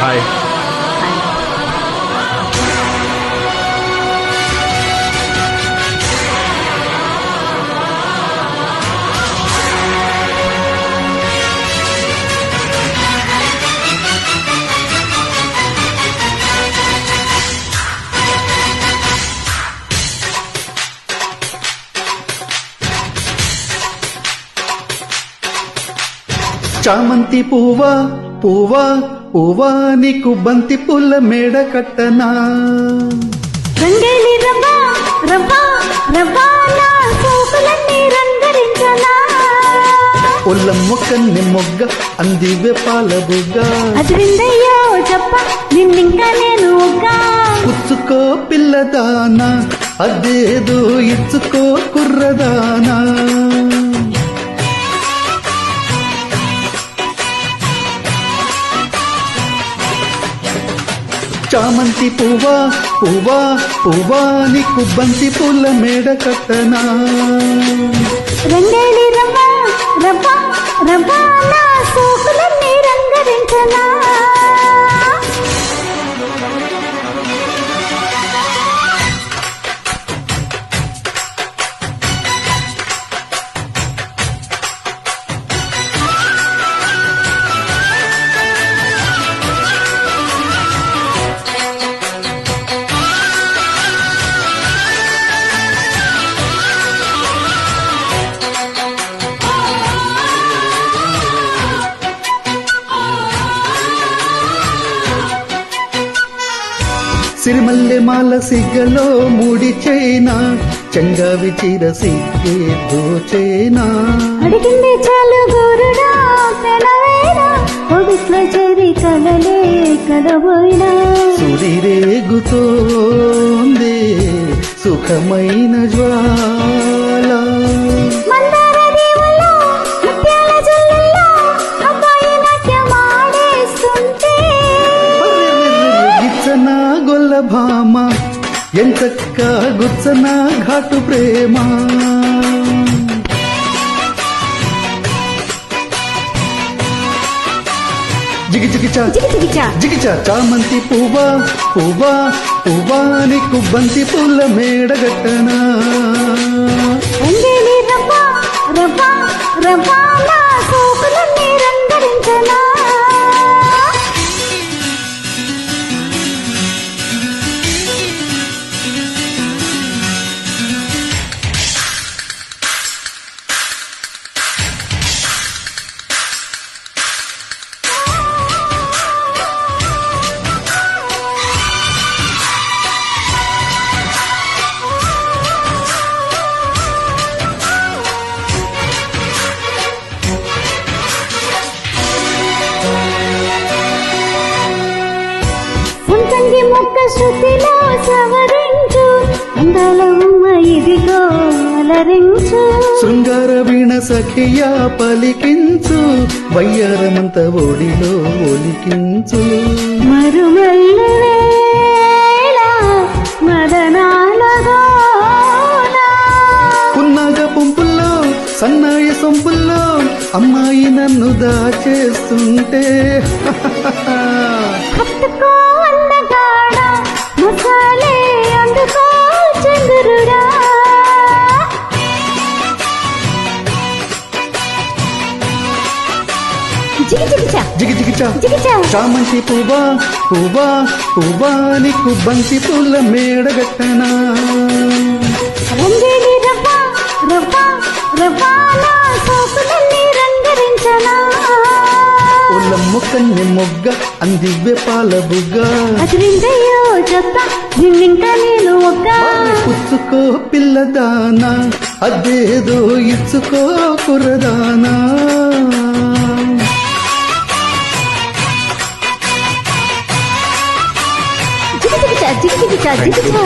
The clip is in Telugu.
హాయ్. చామంతి పువ్వా పువ్వా పువ్వా నీకు బంతి పుల్ల మేడ కట్టనా. రంగేలి రవ్వా రవ్వా రవ్వా నా సోకులన్నీ రంగరించనా. ఒల్లమ్మ కన్నె మొగ్గ అందివే పాల బుగ్గ. అది విందయ్యో చెప్ప నిన్నింకా నేను ఒగ్గా. పుచ్చుకో పిల్లదానా అదేదో ఇచ్చుకో కుర్రదానా. చామంతి పువ్వా పువ్వా పువ్వా నీకు బంతి పుల్ల మేడ కట్టనా. రంగేలి రవ్వా రవ్వా రవ్వా నా సోకులన్నీ రంగరించనా. సిరిమల్లె మాల సిగ్గలో ముడి చైనా చెంగావి చీర సిగ్గే దోచైనా. అడిగింది చాలు గోరుడా పెనవేనా ఒడిట్లో చేరి కలలే కలబోయినా. సుడిరేగుతోంది సుఖమైన జ్వాల. మందార దేవుళ్ళో ముత్యాల జల్లుల్లో అబ్బాయి నాట్యమాడేస్తుంటే. గిచ్చన గొల్ల భామ ఎంచక్క గుచ్చన ఘాటు ప్రేమ. జిగిజిగిచా జిగిజిగిచా జిగిచా చామంతి పువ్వా పువ్వా పువ్వా నీకు బంతి పుల్ల మేడగట్టనా. రంగేలి రవ్వా రవ్వా రవ్వా నా సోకులన్నీ రంగరించనా. సంతంగి మొక్క శృతిలో సవరించు అందాల ఉమ్మ ఇదిగో అలరించు. శృంగార వీణ సఖియా పలికించు వయ్యారమంత ఒడిలో ఒలికించు. మరుమల్లు వేళ మదనాలగోన పున్నాగ పుంపుల్లో సన్నాయి సొంపుల్లో అమ్మాయి నన్ను దాచేస్తుంటే. హత్తుకో అందగాడ మసాలే అందుకో చంద్రుడా. జిగిజిగిచా జిగిజిగిచా జిగిచా చామంతి పువ్వా పువ్వా పువ్వా నీకు బంతి పుల్ల మేడగట్టనా. రంగేలి రవ్వా రవ్వా రవ్వా నా సోకులన్నీ రంగరించనా. ఒల్లమ్మ కన్నె మొగ్గ అందివ్వే పాల బుగ్గ. అది విందయ్యో చెత్త నిన్నింకా నేను ఒగ్గా. పుచ్చుకో పిల్లదానా అదేదో ఇచ్చుకో కుర్రదానా. జిగిజిగిచా జిగిజిగిచా జిగిచా